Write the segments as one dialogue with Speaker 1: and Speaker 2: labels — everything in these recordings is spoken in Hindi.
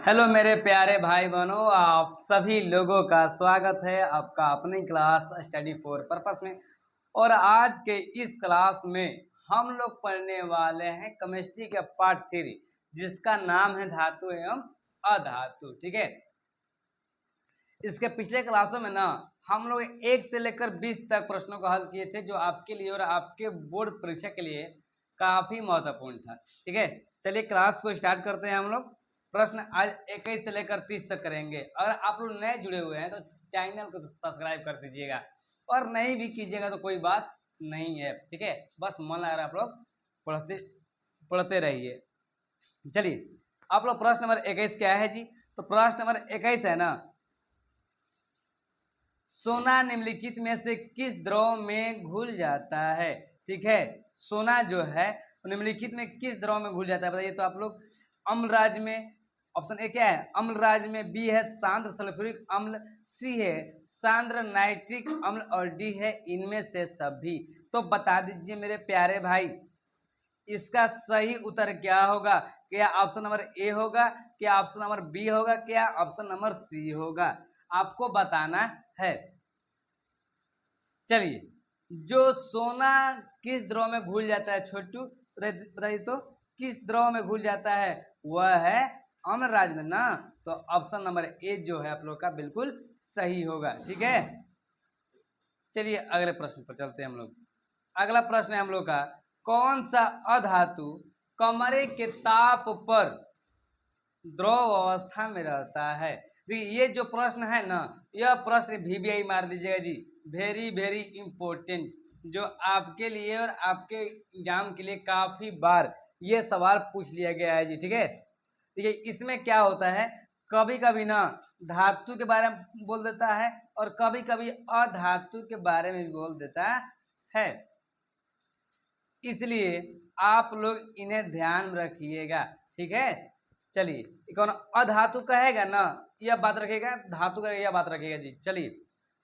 Speaker 1: हेलो मेरे प्यारे भाई बहनों, आप सभी लोगों का स्वागत है आपका अपनी क्लास स्टडी फॉर पर्पस में। और आज के इस क्लास में हम लोग पढ़ने वाले हैं केमिस्ट्री के पार्ट 3, जिसका नाम है धातु एवं अधातु। ठीक है, इसके पिछले क्लासों में ना हम लोग 1 से लेकर 20 तक प्रश्नों को हल किए थे, जो आपके लिए और आपके बोर्ड परीक्षा के लिए काफी महत्वपूर्ण था। ठीक है, चलिए क्लास को स्टार्ट करते हैं। हम लोग प्रश्न आज 21 से लेकर 30 तक करेंगे। अगर आप लोग नए जुड़े हुए हैं तो चैनल को सब्सक्राइब कर दीजिएगा, और नहीं भी कीजिएगा तो कोई बात नहीं है। ठीक है, बस मन लगा आप लोग पढ़ते पढ़ते रहिए। चलिए, आप लोग प्रश्न नंबर 21 क्या है जी? तो प्रश्न नंबर 21 है ना, सोना निम्नलिखित में से किस द्रव में घुल जाता है? ठीक है, सोना जो है निम्नलिखित में किस द्रव में घुल जाता है बताइए। तो आप लोग अम्लराज में, ऑप्शन ए क्या है अम्लराज में, बी है सांद्र सल्फ्यूरिक अम्ल, सी है सांद्र नाइट्रिक अम्ल, और डी है इनमें से सभी। तो बता दीजिए मेरे प्यारे भाई, इसका सही उत्तर क्या होगा? क्या ऑप्शन नंबर ए होगा, क्या ऑप्शन नंबर बी होगा, क्या ऑप्शन नंबर सी होगा? आपको बताना है। चलिए, जो सोना किस द्रव में घुल जाता है छोटू, बताइए तो किस द्रव में घुल जाता है? वह है अम्लराज में ना। तो ऑप्शन नंबर ए जो है आप लोग का बिल्कुल सही होगा। ठीक है, चलिए अगले प्रश्न पर चलते हैं हम लोग। अगला प्रश्न है हम लोग का, कौन सा अधातु कमरे के ताप पर द्रव अवस्था में रहता है? देखिए, ये जो प्रश्न है ना, यह प्रश्न VBI मार दीजिएगा जी, वेरी वेरी इंपॉर्टेंट, जो आपके लिए और आपके एग्जाम के लिए काफी बार ये सवाल पूछ लिया गया है जी। ठीक है, देखिए इसमें क्या होता है, कभी कभी ना धातु के बारे में बोल देता है और कभी कभी अधातु के बारे में भी बोल देता है, इसलिए आप लोग इन्हें ध्यान में रखिएगा। ठीक है, चलिए कौन अधातु कहेगा ना, यह बात रखेगा, धातु का यह बात रखेगा जी। चलिए,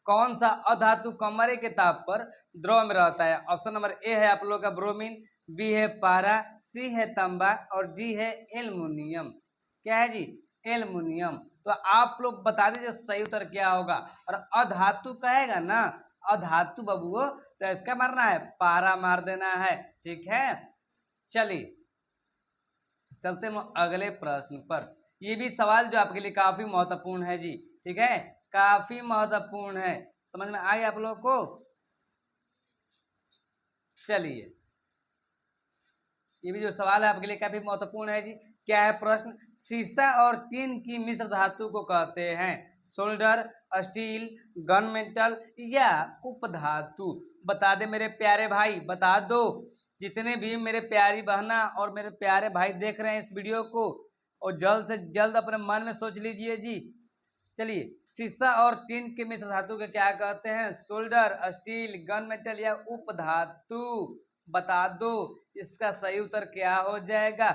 Speaker 1: कौन सा अधातु कमरे के ताप पर द्रव में रहता है? ऑप्शन नंबर ए है आप लोग का ब्रोमीन, बी है पारा, सी है तांबा, और डी है एल्युमिनियम। क्या है जी? एल्युमिनियम। तो आप लोग बता दीजिए सही उत्तर क्या होगा। और अधातु कहेगा ना, अधातु बबुओ, तो इसका मारना है पारा मार देना है। ठीक है, चलिए चलते हैं अगले प्रश्न पर। ये भी सवाल जो आपके लिए काफी महत्वपूर्ण है जी। ठीक है, काफी महत्वपूर्ण है, समझ में आए आप लोगों को? चलिए, ये भी जो सवाल है आपके लिए काफी महत्वपूर्ण है जी। क्या है प्रश्न? सीसा और टीन की मिश्र धातु को कहते हैं सोल्डर, स्टील, गन मेटल या उपधातु? बता दे मेरे प्यारे भाई, बता दो। जितने भी मेरे प्यारी बहना और मेरे प्यारे भाई देख रहे हैं इस वीडियो को, और जल्द से जल्द अपने मन में सोच लीजिए जी। चलिए, सीसा और टीन के मिश्र धातु को क्या कहते हैं? सोल्डर, स्टील, गन मेटल या उपधातु? बता दो, इसका सही उत्तर क्या हो जाएगा?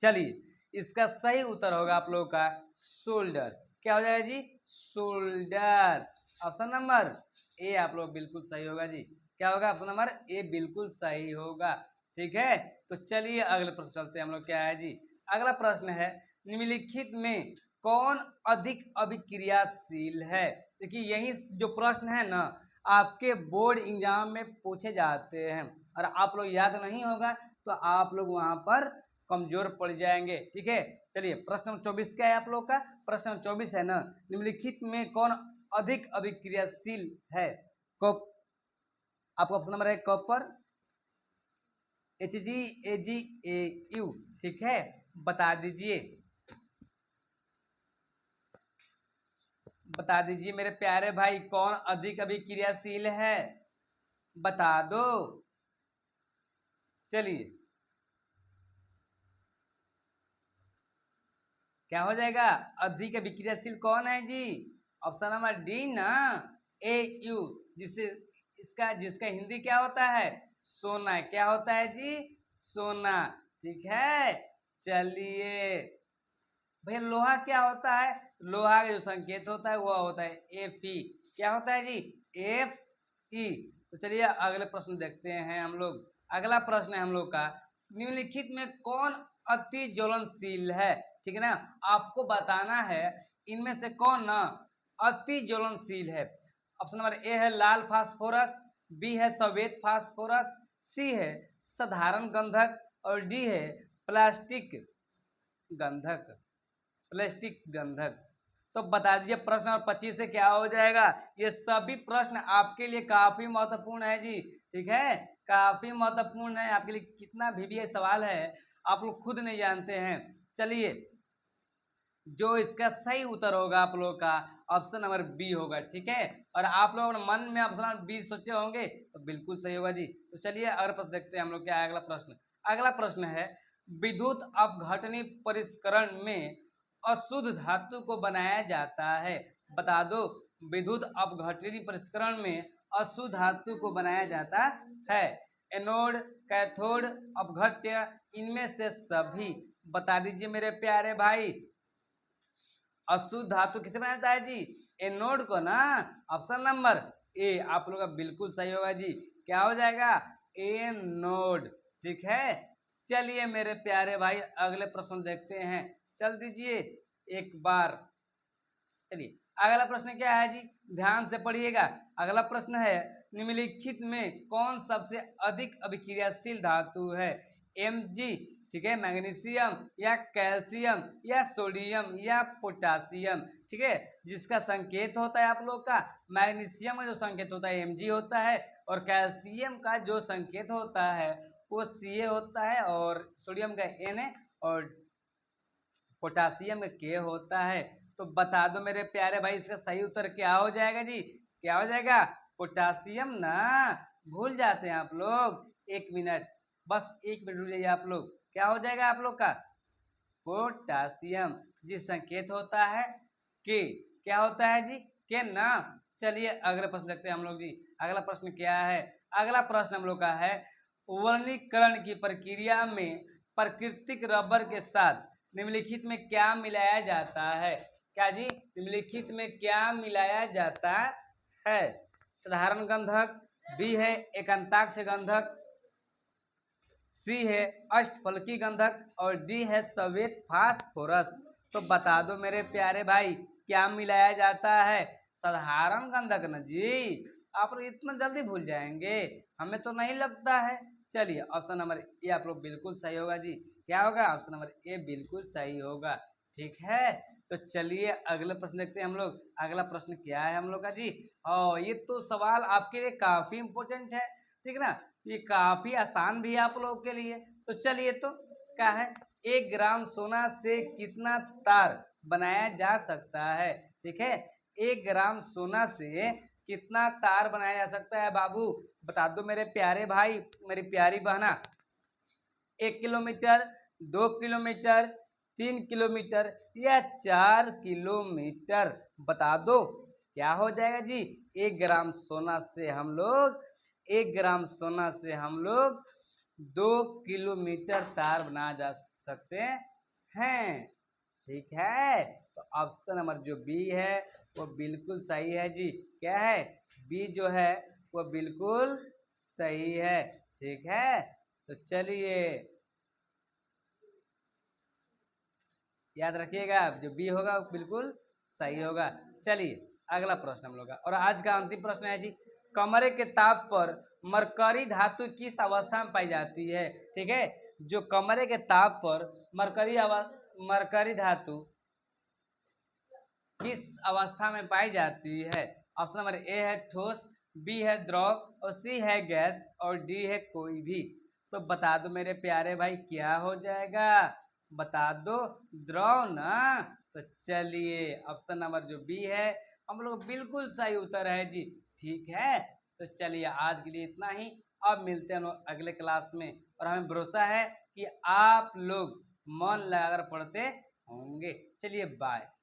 Speaker 1: चलिए, इसका सही उत्तर होगा आप लोगों का सोल्डर। क्या हो जाएगा जी? सोल्डर। ऑप्शन नंबर ए आप लोग बिल्कुल सही होगा जी। क्या होगा? ऑप्शन नंबर ए बिल्कुल सही होगा। ठीक है, तो चलिए अगले प्रश्न चलते हैं हम लोग। क्या है जी? अगला प्रश्न है, निम्नलिखित में कौन अधिक अभिक्रियाशील है? देखिए, यही जो प्रश्न है ना, आपके बोर्ड एग्जाम में पूछे जाते हैं, और आप लोग याद नहीं होगा तो आप लोग वहां पर कमजोर पड़ जाएंगे। ठीक है, चलिए प्रश्न नंबर 24 क्या है आप लोग का? प्रश्न नंबर 24 है ना, निम्नलिखित में कौन अधिक अभिक्रियाशील है? कॉप, आपका ऑप्शन नंबर है कॉपर, HgAgAu। ठीक है, बता दीजिए, बता दीजिए मेरे प्यारे भाई, कौन अधिक अभिक्रियाशील है? बता दो। चलिए, क्या हो जाएगा? अधिक अभिक्रियाशील कौन है जी? ऑप्शन नंबर डी ना, AU, जिससे जिसका हिंदी क्या होता है? सोना। क्या होता है जी? सोना। ठीक है, चलिए भैया, लोहा क्या होता है? लोहा का जो संकेत होता है वह होता है Fe। क्या होता है जी? Fe। तो चलिए अगले प्रश्न देखते हैं हम लोग। अगला प्रश्न है हम लोग का, निम्नलिखित में कौन अति ज्वलनशील है। ठीक है ना, आपको बताना है इनमें से कौन ना अति ज्वलनशील है। ऑप्शन नंबर ए है लाल फास्फोरस, बी है सफेद फास्फोरस, सी है साधारण गंधक और डी है प्लास्टिक गंधक। प्लास्टिक गंधक। तो बता दीजिए प्रश्न नंबर 25 से क्या हो जाएगा। ये सभी प्रश्न आपके लिए काफी महत्वपूर्ण है जी। ठीक है, काफी महत्वपूर्ण है आपके लिए। कितना भी सवाल है आप लोग खुद नहीं जानते हैं। चलिए, जो इसका सही उत्तर होगा आप लोगों का ऑप्शन नंबर बी होगा। ठीक है, और आप लोग मन में ऑप्शन नंबर बी सोचे होंगे तो बिल्कुल सही होगा जी। तो चलिए अगला प्रश्न देखते हैं हम लोग क्या है। अगला प्रश्न, अगला प्रश्न है विद्युत अपघटनी परिष्करण में अशुद्ध धातु को बनाया जाता है। बता दो, विद्युत अपघटनी परिष्करण में अशुद्ध धातु को बनाया जाता है। एनोड, कैथोड, अपघट्य, इनमें से सभी। बता दीजिए मेरे प्यारे भाई, अशुद्ध धातु किसे बनाया जाता है जी? एनोड को ना। ऑप्शन नंबर ए आप लोग का बिल्कुल सही होगा जी। क्या हो जाएगा? एनोड। ठीक है, चलिए मेरे प्यारे भाई अगले प्रश्न देखते हैं। चल दीजिए एक बार। चलिए अगला प्रश्न क्या है जी, ध्यान से पढ़िएगा। अगला प्रश्न है निम्नलिखित में कौन सबसे अधिक अभिक्रियाशील धातु है? Mg, ठीक है, मैग्नीशियम या कैल्शियम या सोडियम या पोटासियम। ठीक है, जिसका संकेत होता है आप लोग का मैग्नीशियम का जो संकेत होता है Mg होता है, और कैल्शियम का जो संकेत होता है वो Ca होता है, और सोडियम का Na, और पोटासियम का K होता है। तो बता दो मेरे प्यारे भाई इसका सही उत्तर क्या हो जाएगा जी? क्या हो जाएगा? पोटासियम ना। भूल जाते हैं आप लोग। एक मिनट, बस एक मिनट रुक जाइए आप लोग। क्या हो जाएगा आप लोग का? पोटासियम, जिस संकेत होता है के। क्या होता है जी? के ना। चलिए अगला प्रश्न देखते हैं हम लोग जी। अगला प्रश्न क्या है? अगला प्रश्न हम लोग का है वर्णीकरण की प्रक्रिया में प्राकृतिक रबर के साथ निम्नलिखित में क्या मिलाया जाता है? क्या जी? निम्नलिखित में क्या मिलाया जाता है? साधारण गंधक, बी है एकांताक्ष गंधक, सी है अष्टफलकी गंधक, और डी है सफेद फास्फोरस। तो बता दो मेरे प्यारे भाई क्या मिलाया जाता है? साधारण गंधक ना जी। आप लोग इतना जल्दी भूल जाएंगे, हमें तो नहीं लगता है। चलिए ऑप्शन नंबर ए आप लोग बिल्कुल सही होगा जी। क्या होगा? ऑप्शन नंबर ए बिल्कुल सही होगा। ठीक है, तो चलिए अगला प्रश्न देखते हैं हम लोग। अगला प्रश्न क्या है हम लोग का जी? ये तो सवाल आपके लिए काफी इंपॉर्टेंट है। ठीक ना, ये काफी आसान भी है आप लोगों के लिए। तो चलिए, तो क्या है, 1 ग्राम सोना से कितना तार बनाया जा सकता है? ठीक है, 1 ग्राम सोना से कितना तार बनाया जा सकता है बाबू? बता दो मेरे प्यारे भाई, मेरी प्यारी बहना। 1 किलोमीटर, 2 किलोमीटर, 3 किलोमीटर या 4 किलोमीटर? बता दो क्या हो जाएगा जी? 1 ग्राम सोना से हम लोग 1 ग्राम सोना से हम लोग 2 किलोमीटर तार बना जा सकते हैं। ठीक है, तो ऑप्शन नंबर जो बी है वो बिल्कुल सही है जी। क्या है? बी जो है वो बिल्कुल सही है। ठीक है, तो चलिए याद रखिएगा जो बी होगा वो बिल्कुल सही होगा। चलिए अगला प्रश्न हम लोग का, और आज का अंतिम प्रश्न है जी, कमरे के ताप पर मरकरी धातु किस अवस्था में पाई जाती है? ठीक है, जो कमरे के ताप पर मरकरी धातु किस अवस्था में पाई जाती है? ऑप्शन नंबर ए है ठोस, बी है द्रव, और सी है गैस, और डी है कोई भी। तो बता दो मेरे प्यारे भाई क्या हो जाएगा? बता दो, द्रव ना। तो चलिए ऑप्शन नंबर जो बी है हम लोग बिल्कुल सही उत्तर है जी। ठीक है, तो चलिए आज के लिए इतना ही। अब मिलते हैं लोग अगले क्लास में, और हमें भरोसा है कि आप लोग मन लगाकर पढ़ते होंगे। चलिए बाय।